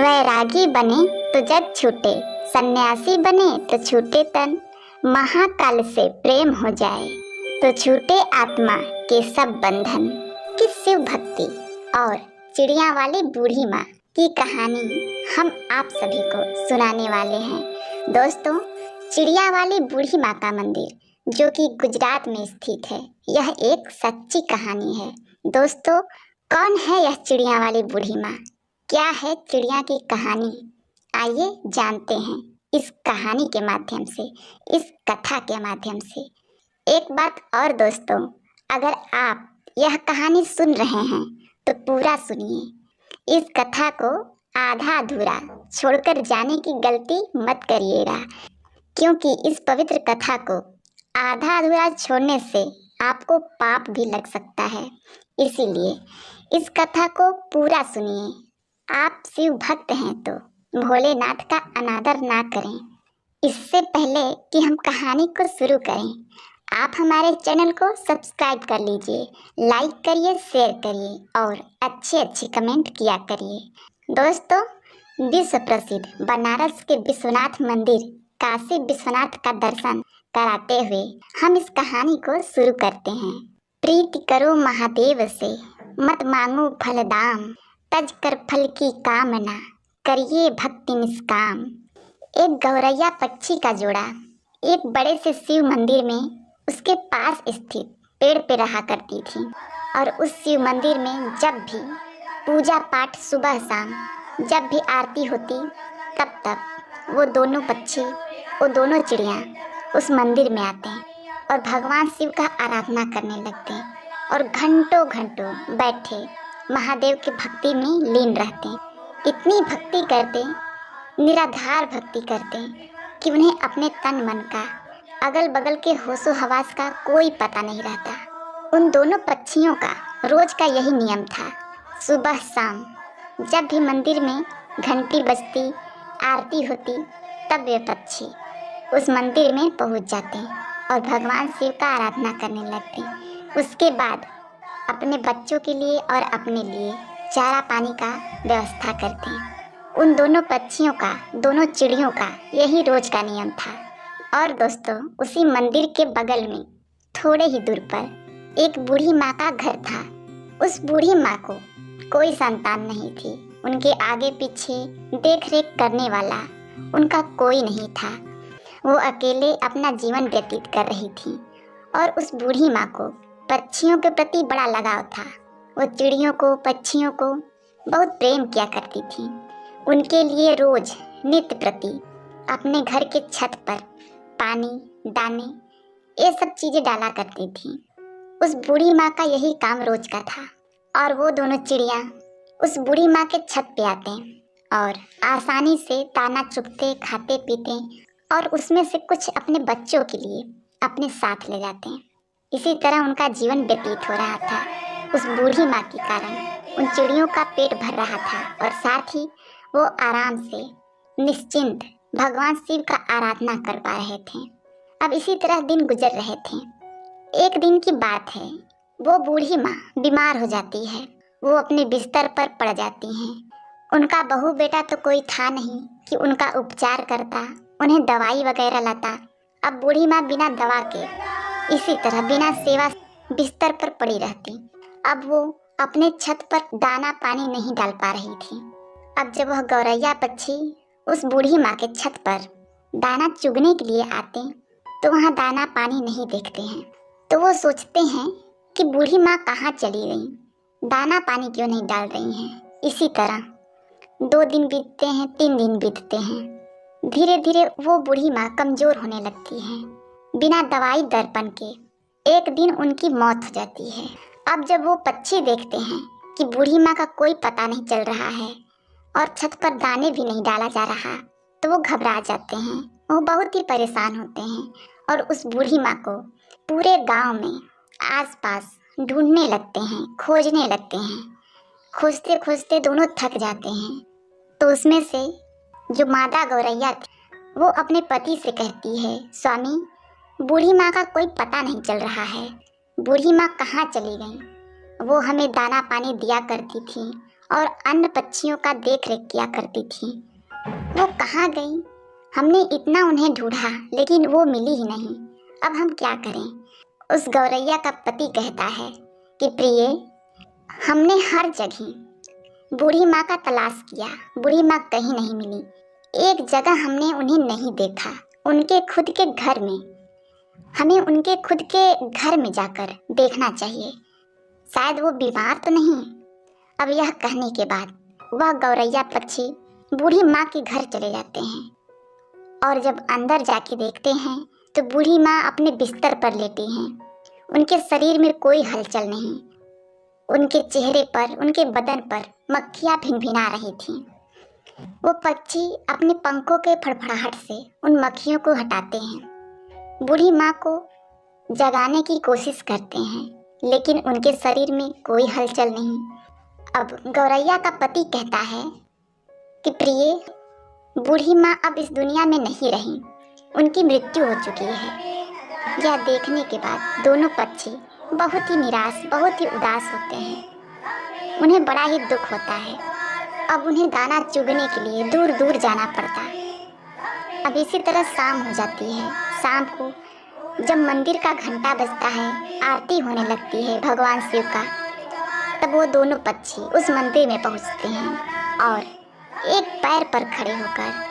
वैरागी बने तो जग छूटे, सन्यासी बने तो छूटे तन, महाकाल से प्रेम हो जाए तो छूटे आत्मा के सब बंधन। कि शिव भक्ति और चिड़िया वाली बूढ़ी माँ की कहानी हम आप सभी को सुनाने वाले हैं। दोस्तों, चिड़िया वाली बूढ़ी माँ का मंदिर जो कि गुजरात में स्थित है, यह एक सच्ची कहानी है। दोस्तों, कौन है यह चिड़िया वाली बूढ़ी माँ? क्या है चिड़िया की कहानी? आइए जानते हैं इस कहानी के माध्यम से, इस कथा के माध्यम से। एक बात और दोस्तों, अगर आप यह कहानी सुन रहे हैं तो पूरा सुनिए। इस कथा को आधा अधूरा छोड़कर जाने की गलती मत करिएगा, क्योंकि इस पवित्र कथा को आधा अधूरा छोड़ने से आपको पाप भी लग सकता है। इसीलिए इस कथा को पूरा सुनिए। आप शिव भक्त हैं तो भोलेनाथ का अनादर ना करें। इससे पहले कि हम कहानी को शुरू करें, आप हमारे चैनल को सब्सक्राइब कर लीजिए, लाइक करिए, शेयर करिए और अच्छे कमेंट किया करिए। दोस्तों, विश्व प्रसिद्ध बनारस के विश्वनाथ मंदिर काशी विश्वनाथ का दर्शन कराते हुए हम इस कहानी को शुरू करते हैं। प्रीति करो महादेव से, मत मांगो फल दाम, तज कर फल की कामना, करिए भक्ति निष्काम। एक गौरैया पक्षी का जोड़ा एक बड़े से शिव मंदिर में उसके पास स्थित पेड़ पे रहा करती थी, और उस शिव मंदिर में जब भी पूजा पाठ सुबह शाम जब भी आरती होती तब वो दोनों पक्षी, वो दोनों चिड़िया उस मंदिर में आते और भगवान शिव का आराधना करने लगते और घंटों घंटों बैठे महादेव की भक्ति में लीन रहते। इतनी भक्ति करते, निराधार भक्ति करते कि उन्हें अपने तन मन का, अगल बगल के होशो हवास का कोई पता नहीं रहता। उन दोनों पक्षियों का रोज का यही नियम था। सुबह शाम जब भी मंदिर में घंटी बजती, आरती होती, तब वे पक्षी उस मंदिर में पहुंच जाते और भगवान शिव का आराधना करने लगते। उसके बाद अपने बच्चों के लिए और अपने लिए चारा पानी का व्यवस्था करते। उन दोनों पक्षियों का, दोनों चिड़ियों का यही रोज का नियम था। और दोस्तों, उसी मंदिर के बगल में थोड़े ही दूर पर एक बूढ़ी माँ का घर था। उस बूढ़ी माँ को कोई संतान नहीं थी। उनके आगे पीछे देख रेख करने वाला उनका कोई नहीं था। वो अकेले अपना जीवन व्यतीत कर रही थी और उस बूढ़ी माँ को पक्षियों के प्रति बड़ा लगाव था। वो चिड़ियों को, पक्षियों को बहुत प्रेम किया करती थी। उनके लिए रोज नित्य प्रति अपने घर के छत पर पानी, दाने, ये सब चीजें डाला करती थी। उस बूढ़ी माँ का यही काम रोज का था। और वो दोनों चिड़िया उस बूढ़ी माँ के छत पे आते और आसानी से दाना चुगते, खाते पीते और उसमें से कुछ अपने बच्चों के लिए अपने साथ ले जाते। इसी तरह उनका जीवन व्यतीत हो रहा था। उस बूढ़ी माँ के कारण उन चिड़ियों का पेट भर रहा था और साथ ही वो आराम से निश्चिंत भगवान शिव का आराधना कर पा रहे थे। अब इसी तरह दिन गुजर रहे थे। एक दिन की बात है, वो बूढ़ी माँ बीमार हो जाती है। वो अपने बिस्तर पर पड़ जाती हैं। उनका बहू बेटा तो कोई था नहीं कि उनका उपचार करता, उन्हें दवाई वगैरह लाता। अब बूढ़ी माँ बिना दवा के, इसी तरह बिना सेवा बिस्तर पर पड़ी रहती। अब वो अपने छत पर दाना पानी नहीं डाल पा रही थी। अब जब वह गौरैया पक्षी उस बूढ़ी माँ के छत पर दाना चुगने के लिए आते तो वहाँ दाना पानी नहीं देखते हैं। तो वो सोचते हैं कि बूढ़ी माँ कहाँ चली गई, दाना पानी क्यों नहीं डाल रही हैं। इसी तरह 2 दिन बीतते हैं, 3 दिन बीतते हैं। धीरे धीरे वो बूढ़ी माँ कमज़ोर होने लगती है। बिना दवाई दर्पण के एक दिन उनकी मौत हो जाती है। अब जब वो पक्षी देखते हैं कि बूढ़ी माँ का कोई पता नहीं चल रहा है और छत पर दाने भी नहीं डाला जा रहा, तो वो घबरा जाते हैं। वो बहुत ही परेशान होते हैं और उस बूढ़ी माँ को पूरे गांव में आसपास ढूंढने लगते हैं, खोजने लगते हैं। खोजते खोजते दोनों थक जाते हैं। तो उसमें से जो मादा गौरैया थी, वो अपने पति से कहती है, स्वामी, बूढ़ी माँ का कोई पता नहीं चल रहा है। बूढ़ी माँ कहाँ चली गई? वो हमें दाना पानी दिया करती थी और अन्य पक्षियों का देख रेख किया करती थी। वो कहाँ गई? हमने इतना उन्हें ढूंढा लेकिन वो मिली ही नहीं। अब हम क्या करें? उस गौरैया का पति कहता है कि प्रिय, हमने हर जगह बूढ़ी माँ का तलाश किया, बूढ़ी माँ कहीं नहीं मिली। एक जगह हमने उन्हें नहीं देखा, उनके खुद के घर में। हमें उनके खुद के घर में जाकर देखना चाहिए, शायद वो बीमार तो नहीं। अब यह कहने के बाद वह गौरैया पक्षी बूढ़ी माँ के घर चले जाते हैं और जब अंदर जाके देखते हैं तो बूढ़ी माँ अपने बिस्तर पर लेटी हैं। उनके शरीर में कोई हलचल नहीं, उनके चेहरे पर, उनके बदन पर मक्खियाँ भिनभिना रही थीं। वो पक्षी अपने पंखों के फड़फड़ाहट से उन मक्खियों को हटाते हैं। बूढ़ी माँ को जगाने की कोशिश करते हैं लेकिन उनके शरीर में कोई हलचल नहीं। अब गौरैया का पति कहता है कि प्रिय, बूढ़ी माँ अब इस दुनिया में नहीं रही, उनकी मृत्यु हो चुकी है। यह देखने के बाद दोनों पक्षी बहुत ही निराश, बहुत ही उदास होते हैं। उन्हें बड़ा ही दुख होता है। अब उन्हें दाना चुगने के लिए दूर दूर जाना पड़ता है। अब इसी तरह शाम हो जाती है। शाम को जब मंदिर का घंटा बजता है, आरती होने लगती है भगवान शिव का, तब वो दोनों पक्षी उस मंदिर में पहुंचते हैं और एक पैर पर खड़े होकर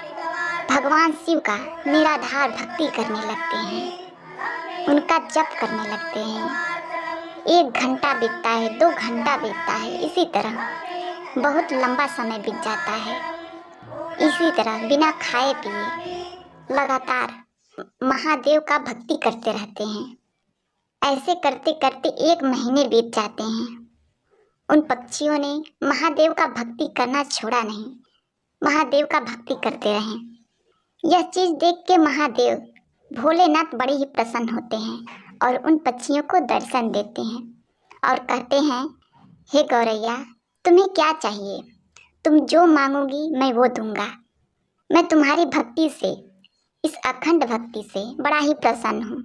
भगवान शिव का निराधार भक्ति करने लगते हैं, उनका जप करने लगते हैं। 1 घंटा बीतता है, 2 घंटा बीतता है, इसी तरह बहुत लंबा समय बीत जाता है। इसी तरह बिना खाए पिए लगातार महादेव का भक्ति करते रहते हैं। ऐसे करते करते 1 महीने बीत जाते हैं। उन पक्षियों ने महादेव का भक्ति करना छोड़ा नहीं, महादेव का भक्ति करते रहे। यह चीज़ देख के महादेव भोलेनाथ बड़े ही प्रसन्न होते हैं और उन पक्षियों को दर्शन देते हैं और कहते हैं, हे गौरैया, तुम्हें क्या चाहिए? तुम जो मांगोगी मैं वो दूंगा। मैं तुम्हारी भक्ति से, इस अखंड भक्ति से बड़ा ही प्रसन्न हूँ।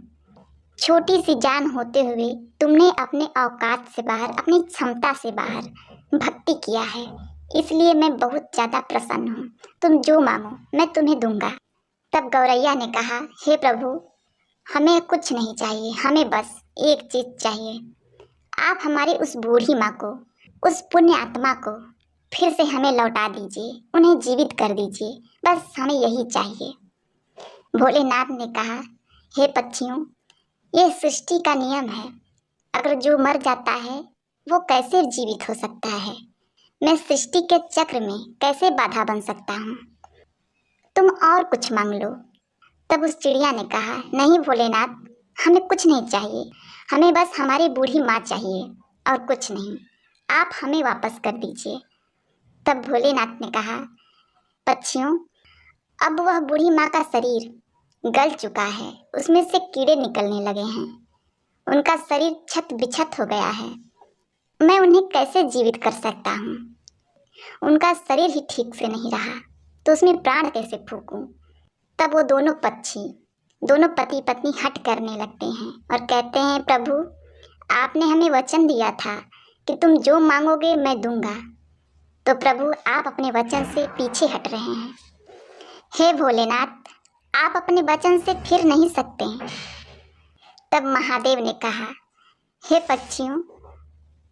छोटी सी जान होते हुए तुमने अपने औकात से बाहर, अपनी क्षमता से बाहर भक्ति किया है, इसलिए मैं बहुत ज़्यादा प्रसन्न हूँ। तुम जो मांगो मैं तुम्हें दूंगा। तब गौरैया ने कहा, हे प्रभु, हमें कुछ नहीं चाहिए, हमें बस एक चीज़ चाहिए। आप हमारी उस बूढ़ी माँ को, उस पुण्य आत्मा को फिर से हमें लौटा दीजिए, उन्हें जीवित कर दीजिए, बस हमें यही चाहिए। भोलेनाथ ने कहा, हे पक्षियों, ये सृष्टि का नियम है, अगर जो मर जाता है वो कैसे जीवित हो सकता है? मैं सृष्टि के चक्र में कैसे बाधा बन सकता हूँ? तुम और कुछ मांग लो। तब उस चिड़िया ने कहा, नहीं भोलेनाथ, हमें कुछ नहीं चाहिए, हमें बस हमारी बूढ़ी माँ चाहिए और कुछ नहीं, आप हमें वापस कर दीजिए। तब भोलेनाथ ने कहा, पक्षियों, अब वह बूढ़ी माँ का शरीर गल चुका है, उसमें से कीड़े निकलने लगे हैं, उनका शरीर छत बिछत हो गया है, मैं उन्हें कैसे जीवित कर सकता हूँ? उनका शरीर ही ठीक से नहीं रहा तो उसमें प्राण कैसे फूंकूं? तब वो दोनों पक्षी, दोनों पति पत्नी हट करने लगते हैं और कहते हैं, प्रभु, आपने हमें वचन दिया था कि तुम जो मांगोगे मैं दूंगा, तो प्रभु आप अपने वचन से पीछे हट रहे हैं। हे भोलेनाथ, आप अपने वचन से फिर नहीं सकते। तब महादेव ने कहा, हे पक्षियों,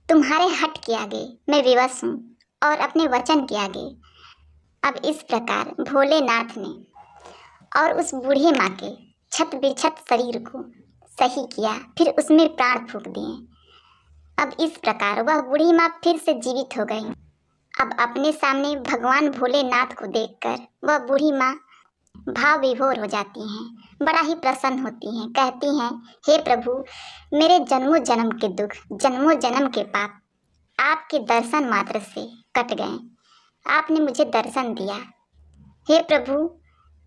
तुम्हारे हट के आगे मैं विवश हूँ और अपने वचन के आगे। अब इस प्रकार भोलेनाथ ने और उस बूढ़े माँ के छत बिछत शरीर को सही किया, फिर उसमें प्राण फूंक दिए। अब इस प्रकार वह बूढ़ी माँ फिर से जीवित हो गई। अब अपने सामने भगवान भोलेनाथ को देखकर वह बूढ़ी माँ भाव विभोर हो जाती हैं, बड़ा ही प्रसन्न होती हैं। कहती हैं, हे प्रभु, मेरे जन्मों जन्म के दुख, जन्मों जन्म के पाप आपके दर्शन मात्र से कट गए। आपने मुझे दर्शन दिया। हे प्रभु,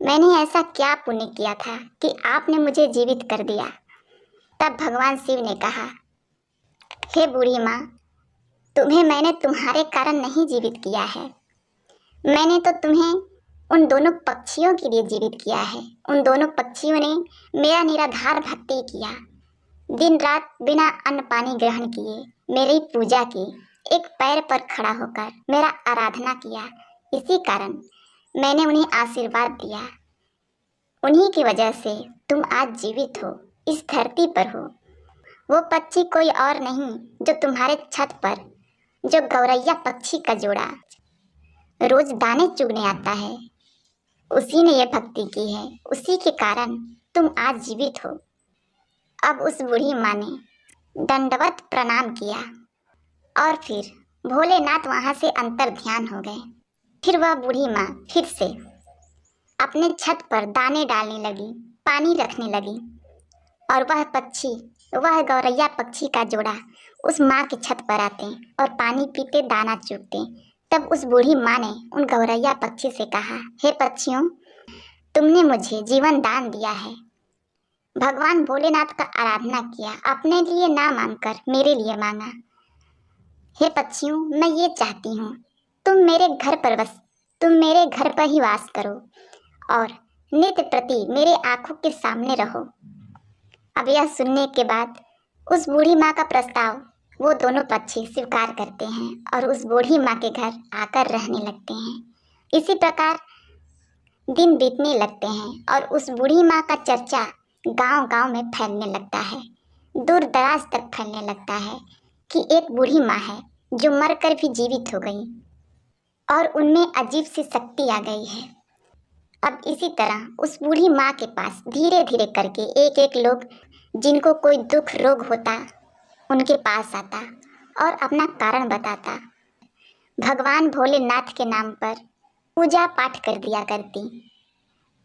मैंने ऐसा क्या पुण्य किया था कि आपने मुझे जीवित कर दिया? तब भगवान शिव ने कहा, हे बूढ़ी माँ, तुम्हें मैंने तुम्हारे कारण नहीं जीवित किया है, मैंने तो तुम्हें उन दोनों पक्षियों के लिए जीवित किया है। उन दोनों पक्षियों ने मेरा निराधार भक्ति किया, दिन रात बिना अन्न पानी ग्रहण किए मेरी पूजा की, एक पैर पर खड़ा होकर मेरा आराधना किया। इसी कारण मैंने उन्हें आशीर्वाद दिया। उन्हीं की वजह से तुम आज जीवित हो, इस धरती पर हो। वो पक्षी कोई और नहीं जो तुम्हारे छत पर, जो गौरैया पक्षी का जोड़ा रोज दाने चुगने आता है, उसी ने ये भक्ति की है। उसी के कारण तुम आज जीवित हो। अब उस बूढ़ी माँ ने दंडवत प्रणाम किया और फिर भोलेनाथ वहां से अंतर ध्यान हो गए। फिर वह बूढ़ी माँ फिर से अपने छत पर दाने डालने लगी, पानी रखने लगी और वह पक्षी, वह गौरैया पक्षी का जोड़ा उस माँ के छत पर आते और पानी पीते, दाना चुगते। तब उस बूढ़ी माँ ने उन गौरैया पक्षी से कहा, हे पक्षियों, तुमने मुझे जीवन दान दिया है, भगवान भोलेनाथ का आराधना किया, अपने लिए ना मांगकर मेरे लिए मांगा। हे पक्षियों, मैं ये चाहती हूँ तुम मेरे घर पर ही वास करो और नित्य प्रति मेरे आंखों के सामने रहो। अब यह सुनने के बाद उस बूढ़ी माँ का प्रस्ताव वो दोनों पक्षी स्वीकार करते हैं और उस बूढ़ी माँ के घर आकर रहने लगते हैं। इसी प्रकार दिन बीतने लगते हैं और उस बूढ़ी माँ का चर्चा गांव-गांव में फैलने लगता है, दूर दराज तक फैलने लगता है कि एक बूढ़ी माँ है जो मरकर भी जीवित हो गई और उनमें अजीब सी शक्ति आ गई है। अब इसी तरह उस बूढ़ी माँ के पास धीरे धीरे करके एक एक लोग, जिनको कोई दुख रोग होता, उनके पास आता और अपना कारण बताता। भगवान भोलेनाथ के नाम पर पूजा पाठ कर दिया करती।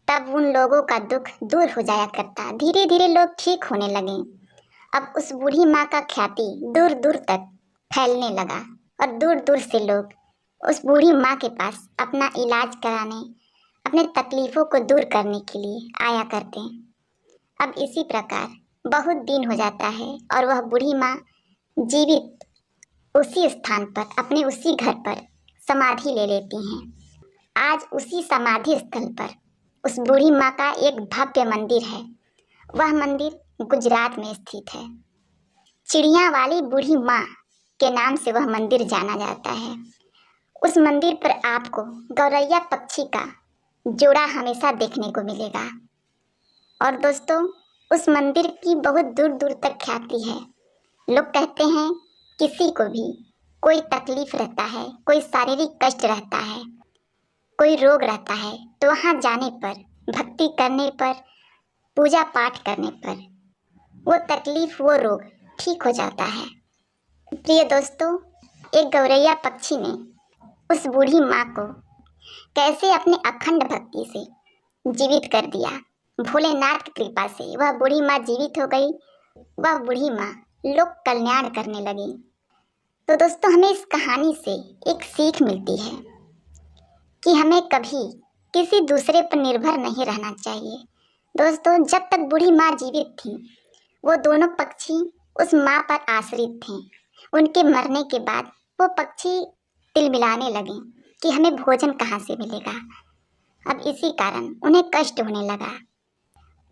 तब उन लोगों का दुख दूर हो जाया करता। धीरे धीरे लोग ठीक होने लगे। अब उस बूढ़ी माँ का ख्याति दूर दूर तक फैलने लगा और दूर दूर से लोग उस बूढ़ी माँ के पास अपना इलाज कराने, अपने तकलीफ़ों को दूर करने के लिए आया करते। अब इसी प्रकार बहुत दिन हो जाता है और वह बूढ़ी माँ जीवित उसी स्थान पर, अपने उसी घर पर समाधि ले लेती हैं। आज उसी समाधि स्थल पर उस बूढ़ी माँ का एक भव्य मंदिर है। वह मंदिर गुजरात में स्थित है। चिड़िया वाली बूढ़ी माँ के नाम से वह मंदिर जाना जाता है। उस मंदिर पर आपको गौरैया पक्षी का जोड़ा हमेशा देखने को मिलेगा। और दोस्तों, उस मंदिर की बहुत दूर दूर तक ख्याति है। लोग कहते हैं किसी को भी कोई तकलीफ रहता है, कोई शारीरिक कष्ट रहता है, कोई रोग रहता है, तो वहाँ जाने पर, भक्ति करने पर, पूजा पाठ करने पर वो तकलीफ, वो रोग ठीक हो जाता है। प्रिय दोस्तों, एक गौरैया पक्षी ने उस बूढ़ी माँ को कैसे अपने अखंड भक्ति से जीवित कर दिया। भोलेनाथ की कृपा से वह बूढ़ी माँ जीवित हो गई। वह बूढ़ी माँ लोक कल्याण करने लगी। तो दोस्तों, हमें इस कहानी से एक सीख मिलती है कि हमें कभी किसी दूसरे पर निर्भर नहीं रहना चाहिए। दोस्तों, जब तक बूढ़ी माँ जीवित थी, वो दोनों पक्षी उस माँ पर आश्रित थे। उनके मरने के बाद वो पक्षी तिलमिलाने लगे कि हमें भोजन कहाँ से मिलेगा। अब इसी कारण उन्हें कष्ट होने लगा,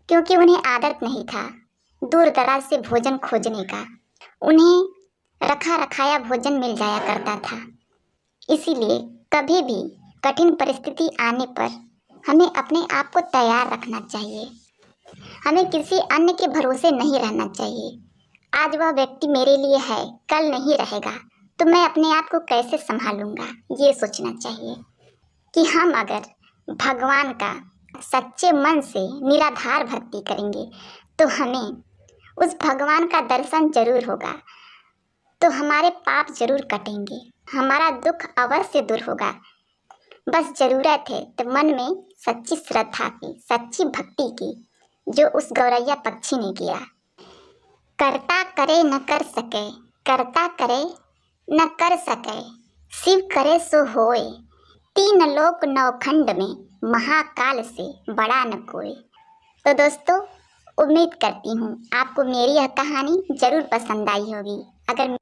क्योंकि उन्हें आदत नहीं था दूर दराज से भोजन खोजने का। उन्हें रखा रखाया भोजन मिल जाया करता था। इसीलिए कभी भी कठिन परिस्थिति आने पर हमें अपने आप को तैयार रखना चाहिए। हमें किसी अन्य के भरोसे नहीं रहना चाहिए। आज वह व्यक्ति मेरे लिए है, कल नहीं रहेगा, तो मैं अपने आप को कैसे संभालूंगा, ये सोचना चाहिए कि हम अगर भगवान का सच्चे मन से निराधार भक्ति करेंगे तो हमें उस भगवान का दर्शन जरूर होगा, तो हमारे पाप जरूर कटेंगे, हमारा दुख अवश्य दूर होगा। बस जरूरत है तो मन में सच्ची श्रद्धा की, सच्ची भक्ति की, जो उस गौरैया पक्षी ने किया। करता करे न कर सके, करता करे न कर सके, शिव करे सो होए, तीन लोक नौखंड में महाकाल से बड़ा न कोई। तो दोस्तों, उम्मीद करती हूँ आपको मेरी यह कहानी जरूर पसंद आई होगी। अगर